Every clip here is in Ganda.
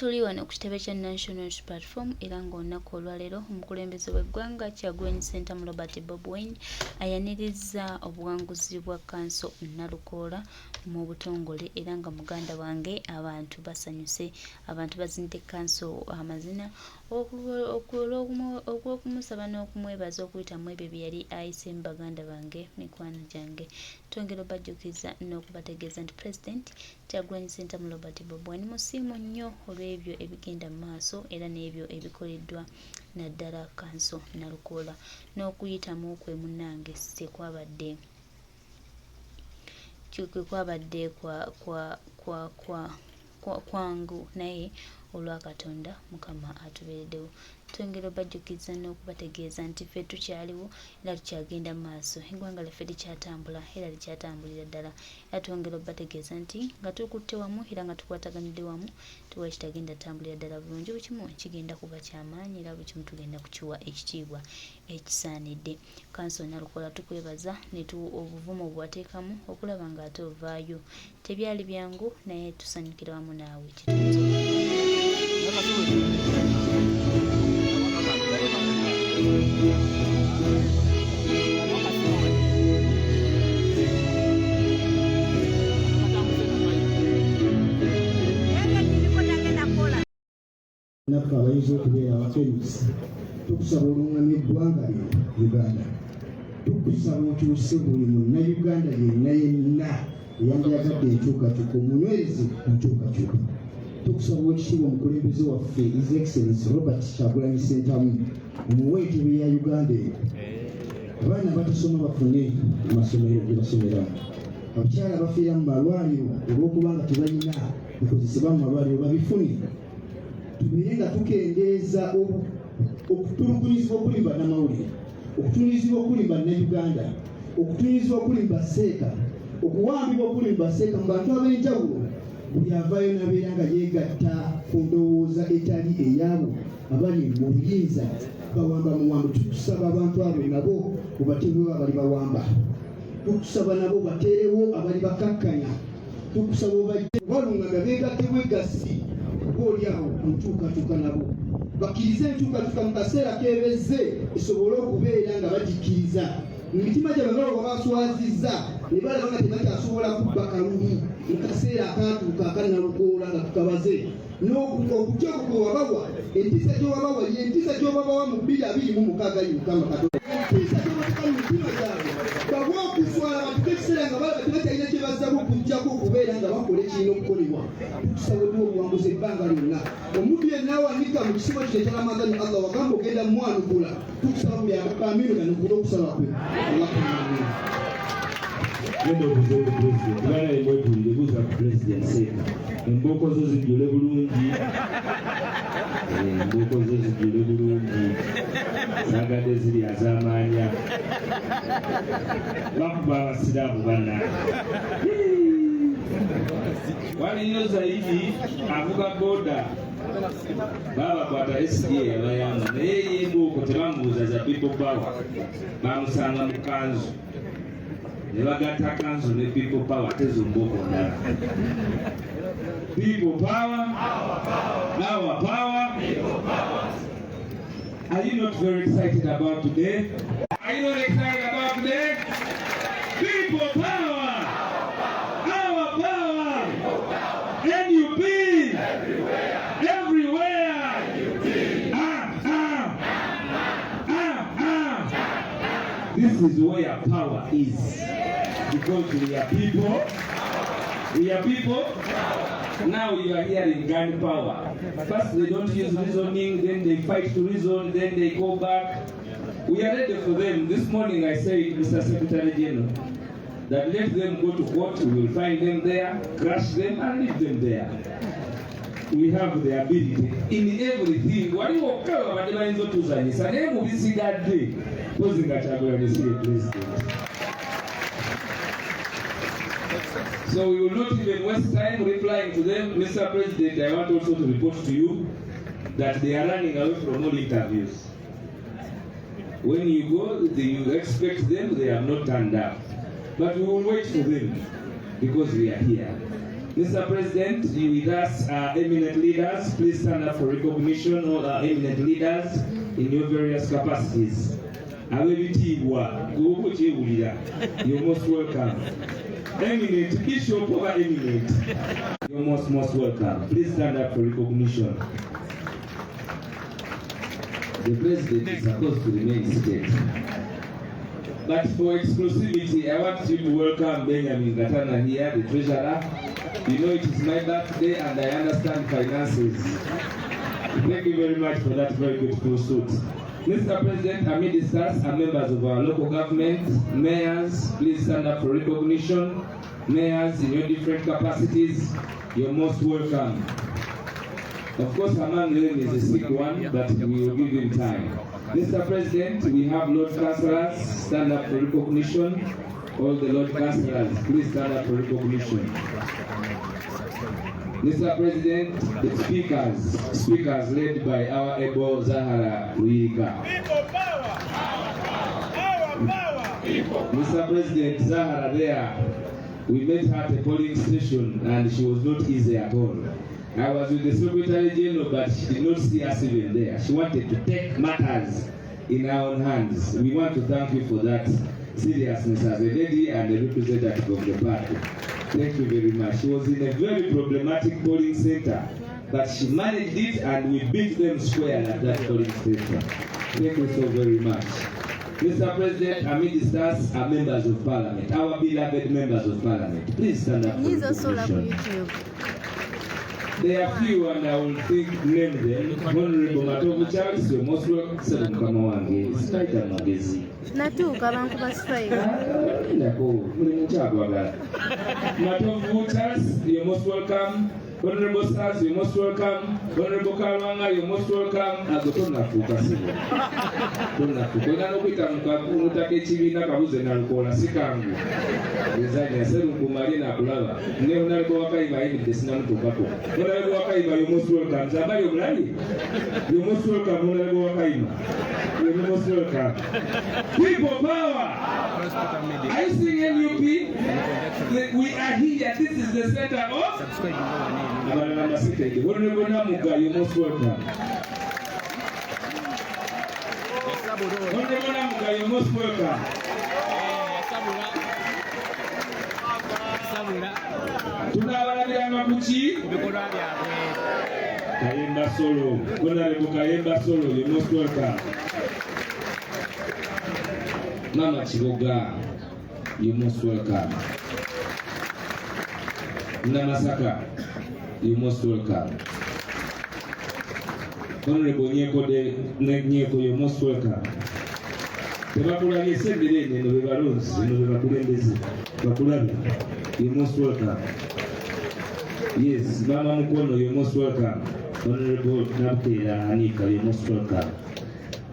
tuli wano ku kitebe kya National Platform era ng'olunaku olwaleero omukulembeze w'eggwanga Kyagulanyi Ssentamu Robert Bob Wine ayaniriza obuwanguzi bwa kanso Nalukoola mu butongole era nga muganda wange abantu basanyuse abantu bazinidde kanso amazina okwokumusaba n'okumwebaza okuyitamu ebyo bye yali ayise mu baganda bange mikwano gyange twongera obajjukiza n'okubategeeza nti President Kyagulanyi Ssentamu Robert Bob Wine musiimu nnyo olw'ebyo ebigenda mu maaso era n'ebyo ebikoleddwa naddala kanso Nalukoola n'okuyitamu kwe munnange tekwabadde kwangu naye olwa Katonda Mukama atubeereddewo twongera obajjukiza n'okubategeeza nti ffe tukyaliwo era tukyagenda mu maaso eggwanga lyaffe likyatambula era likyatambulira ddala era twongera obbategeeza nti nga tukutte wamu era nga tukwataganidde wamu tuwa kitagenda tambulira ddala bulungi buli kimu kigenda kuba kyamaanyi era buli kimu tugenda kukiwa ekitiibwa ekisaanidde kanso Nalukoola tukwebaza obuvumu bwateekamu okulaba nga ate ovaayo tebyali byangu naye tusanyukira wamu naawe kitunze naffe abayinza okubeera abakenyusi tukusaba oluŋŋamya eggwanga lyo Uganda tukusaba okyuse buli munnayuganda yenna yenna eyandiyagadde enkyukakyuka omunywezi enkyukakyuka tukusaba ekitiibwa omukulembeze waffe His Excellency Robert Kyagulanyi Ssentamu omuwe entebe ya Uganda eyo abaana batasoma bafune amasomero gye basomeramu abakyala bafiira mu malwaliro olw'okubanga tebalina bikozesebwa mu malwaliro babifune tubeere nga tukendeeza okutulugunyizibwa okuli bannamawulire okutulugunyizibwa okuli bannayuganda okutulugunyizibwa okuli baseeka okuwambibwa okuli baseeka mu bantu ab'enjawulo buli avaayo nabeera nga yeegatta ku ndowooza etali eyaabo abali mu buyinza bawamba muwambo tukusaba abantu abo nabo obateerewo abali bawamba tukusaba nabo bateerewo abali bakakkanya tukusaba balungaga beegatte bwegasi olyawo enkyukakyuka nabo bakkirize enkyukakyuka mu kaseera kebezze esobole okubeera nga bagikkiriza mu mitima gyabwe nga baswazizza ne balaba nga tebakyasobola kubba kalulu mu kaseera akatuuka aka Nalukoola nga tukabaze n'okutya kwe wabawa entiisa gyowabawa yentiisa gyobabawa mu 2026 Mukama Katonda entiisa gyobatuka mu mitima gyabwe babwe okuswala batuke ekiseera nga balaba tebakyalina kye bazzamu okujjako okubeera nga bakola ekirina okukolebwa tukusaba odi obuwanguzi ebbanga lyonna omuntu yenna awanika mu kisibo kino ekyalamaganya Allah wagamba ogenda mwanukula tukusaba mu byamino ganukula okusaba kwe Genda okuzooka Pulezidenti bana emwetulire buuza ku Pulezidenti Seeka embooko zo zijjule bulungi embooko zo zijjule bulungi zagadde ziri az'amaanya bakuba abasiraamu bannange waliyo Zaidi avuga booda babakwata SDA yabayamba naye embooko tebamubuuza za people power bamusanga mu kanzu ne bagatta kanzu ne people power tezo mbooko ndala people power our power are you not very excited about today? Are you not excited about today? People power our power NUP everywhere This is where power is. Because we are people. Now you are hearing gun power. First they don't use reasoning, then they fight to reason, then they go back. We are ready for them. This morning I said, Mr. Secretary General, that let them go to court, we will find them there, crush them and leave them there. We have the ability in everything. What do you want to do? So we will not even waste time replying to them. Mr. President, I want also to report to you that they are running away from all interviews. When you go, you expect them, they have not turned up. But we will wait for them because we are here. Mr. President, you with us are eminent leaders. Please stand up for recognition. All our eminent leaders in your various capacities. You're most welcome. Eminent, Bishop over eminent. You're most welcome. Please stand up for recognition. The President is supposed to remain seated. But for exclusivity, I want you to welcome Benjamin Gatana here, the treasurer. You know it is my birthday and I understand finances. Thank you very much for that very beautiful suit. Mr. President, amidst us are members of our local government, mayors, please stand up for recognition. Mayors in your different capacities, you're most welcome. Of course, among them is a sick one, but we will give him time. Mr. President, we have Lord Councillors, stand up for recognition. All the Lord Councillors, please stand up for recognition. Mr. President, the speakers led by our able Zahara Ruika. Mr. President, Zahara there, we met her at a polling station and she was not easy at all. I was with the Secretary General, but she did not see us even there. She wanted to take matters in her own hands. We want to thank you for that seriousness as a lady and a representative of the party. Thank you very much. She was in a very problematic polling center, but she managed it and we beat them square at that polling center. Thank you so very much. Mr. President, amidst us are members of Parliament, our beloved members of Parliament. Please stand up for recognition. There are few and I will name them. Honorable Matovu Charles, you're most welcome. Matovu Charles, you're most welcome. Honorable Stars, you're most welcome. Honorable Kalwanga, you're most welcome. Agotona Fukasi. Dona Fukona Nobita Mutake Chivina Kabuzen and Kola Sikangu. Designer Serum Kumarina Kulava. Never go away by any Desnam Tobacco. Honorable Wakaima, you're most welcome. Zabayo Blani, you're most welcome. Honorable Wakaima, you're most welcome. People power! Are you seeing NUP? We are here. This is the center of. Honorable Namuga, you're most welcome. Honorable Namuga, you're most welcome. Tunabalabiranga kuki? Kayemba Solo. Honorable Kayemba Solo, you're most welcome. Mama Chiboga, you're most welcome. Namasaka, you're most welcome. Honorable Nyeko, you're most welcome. You're most welcome. Yes, Mama Mukono, you're most welcome. Honorable Naptela Anika, you're most welcome.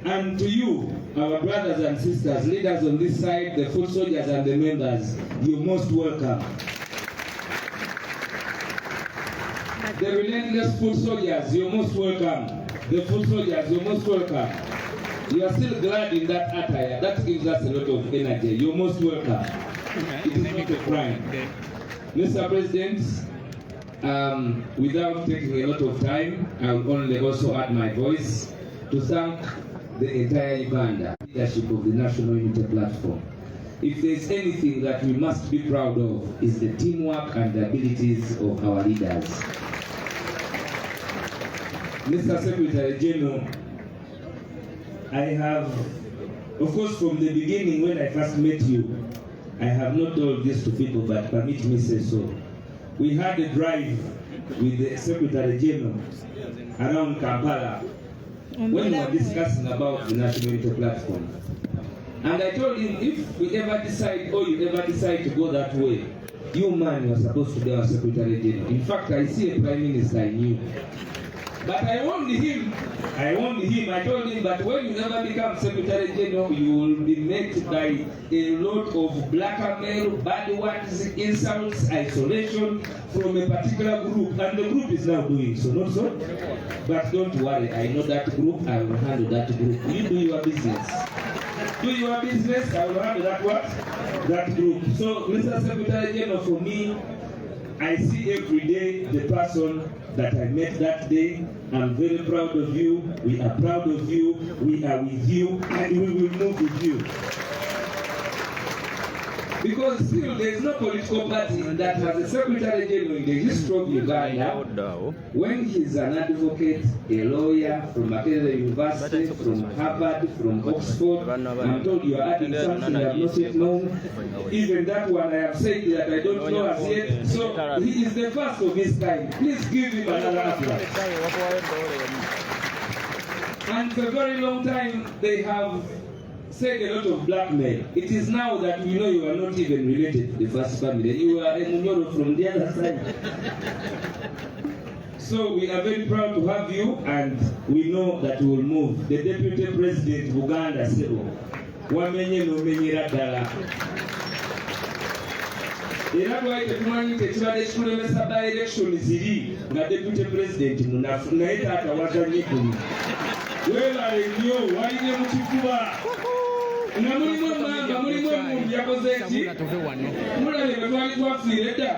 And to you, our brothers and sisters, leaders on this side, the foot soldiers and the members, you're most welcome. The relentless foot soldiers, you're most welcome. The foot soldiers, you're most welcome. You are still glad in that attire. That gives us a lot of energy. You're most welcome. It is not a crime. Mr. President, without taking a lot of time, I will only also add my voice to thank the entire Uganda leadership of the National Unity Platform. If there is anything that we must be proud of, is the teamwork and the abilities of our leaders. Mr. Secretary General, I have, of course, from the beginning when I first met you, I have not told this to people, but permit me say so. We had a drive with the Secretary General around Kampala when we were discussing about the National Unity Platform. And I told him, if we ever decide, or you ever decide to go that way, you man, you are supposed to be our Secretary General. In fact, I see a Prime Minister in you. But I warned him, I told him that when you never become Secretary General, you will be met by a lot of blackmail, bad words, insults, isolation from a particular group. And the group is now doing so, not so? But don't worry, I know that group, I will handle that group. You do your business. Do your business, I will handle that what? That group. So, Mr. Secretary General, for me, I see every day the person that I met that day. I'm very proud of you. We are proud of you. We are with you, and we will move with you. Because still there is no political party that has a Secretary General in the history of Uganda when he's an advocate, a lawyer from Makerere University, from Harvard, from Oxford. I'm told you are adding something I have not yet known. Even that one I have said that I don't know as yet. So he is the first of his kind. Please give him another applause. And for a very long time they have said a lot of blackmail. It is now that we know you are not even related to the first family. You are a Munyoro from the other side. So we are very proud to have you, and we know that we will move. The Deputy President of Uganda said, "Wamenye no menyera dala." Era lwaki tetumanyi tekibadde kikulemesa by election ziri nga Deputy President munafu naye taata wazanye kumi. Weebale nnyo waline mu kifuba. Nga mulimu emmanga mulimu omuntu yakoze eki mulabe bwe twali twafiire dda.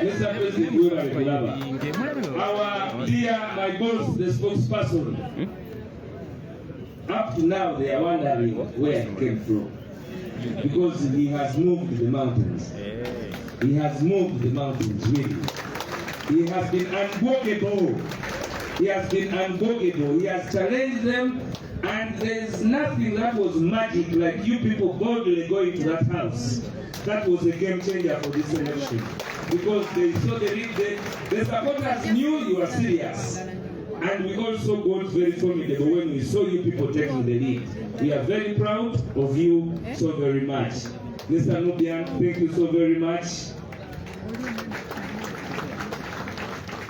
Mr. President weebale kulaba. Our dear, my boss, the spokesperson, up to now they are wondering where he came from. Because he has moved the mountains. He has moved the mountains, really. He has been unwalkable. He has been unwalkable. He has challenged them, and there is nothing that was magic like you people boldly going to that house. That was a game changer for this election. Because they saw the supporters knew you were serious. And we also got very formidable when we saw you people taking the lead. We are very proud of you so very much. Mr. Nubian, thank you so very much.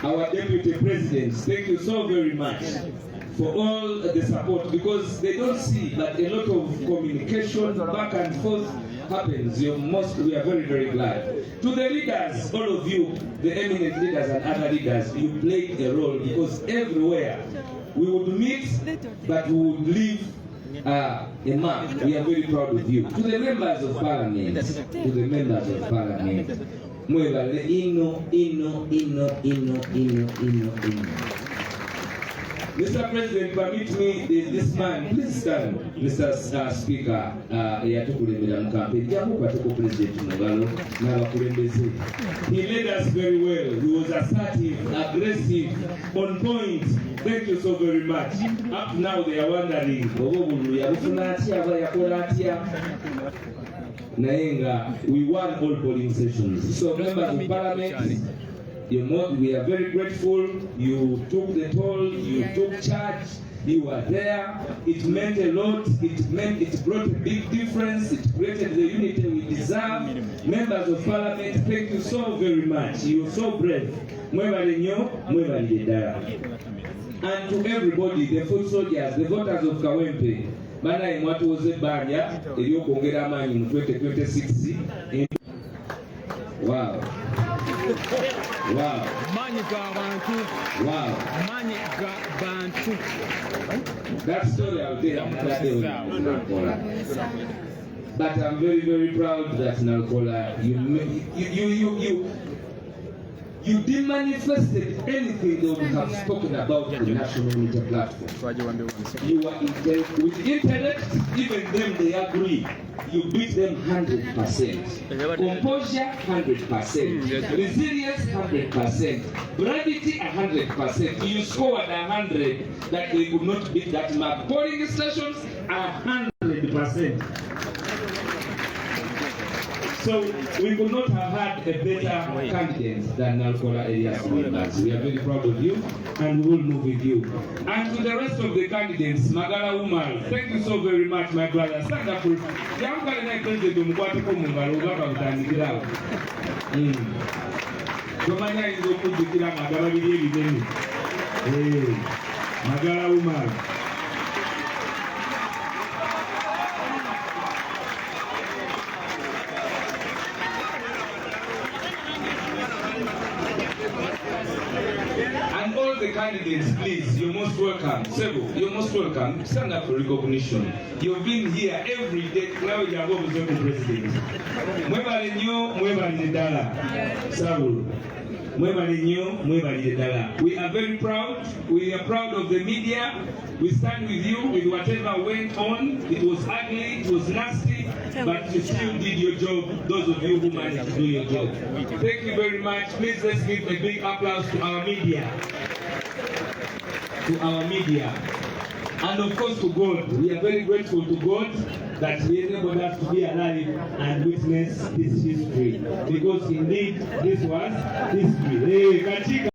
Our Deputy Presidents, thank you so very much for all the support, because they don't see that a lot of communication back and forth happens. We are very, very glad. To the leaders, all of you, the eminent leaders and other leaders, you played a role, because everywhere we would meet, but we would leave a mark. We are very proud of you. To the members of Parliament, Mwebale ino. Mr. President, permit me, this man, please stand, Mr. Speaker, yatukulembera mu campaign. Jamukwateko President Mugalo n'abakulembeze. He led us very well. He was assertive, aggressive, on point. Thank you so very much. Up now they are wondering, we won all polling sessions. So members of Parliament, we are very grateful. You took the toll, you took charge, you were there. It meant a lot. It brought a big difference. It created the unity we deserve. Members of Parliament, thank you so very much. You are so brave. And to everybody, the foot soldiers, the voters of Kawempe, banaye mwatuwoze ebbanja ery'okwongera amaanyi mu 2026. Wow. Maanyi ga bantu. Wow. Maanyi ga bantu. That story I'll tell another day on Nalkola. But I'm very, very proud that Nalkola, you demanifested anything that we have spoken about the National Unity Platform. You were with intellect, even them they agree. You beat them 100%. Composure 100%. Resilience 100%. Gravity 100%. You scored 100 that they could not beat that mark. Polling stations 100%. So we could not have had a better candidate than Nalkola Elias Williams. We are very proud of you, and we will move with you. And to the rest of the candidates, Magala Umar, thank you so very much, my brother. Stand up for Magala Umar. And all the candidates, please, you're most welcome. Sebo, you're most welcome. Stand up for recognition. You've been here every day. Now you are going to be president. Mwebale nyo, mwebale dala. Saul. We are very proud. We are proud of the media. We stand with you with whatever went on. It was ugly, it was nasty, but you still did your job, those of you who managed to do your job. Thank you very much. Please let's give a big applause to our media. And of course to God. We are very grateful to God that He enabled us to be alive and witness this history. Because indeed this was history.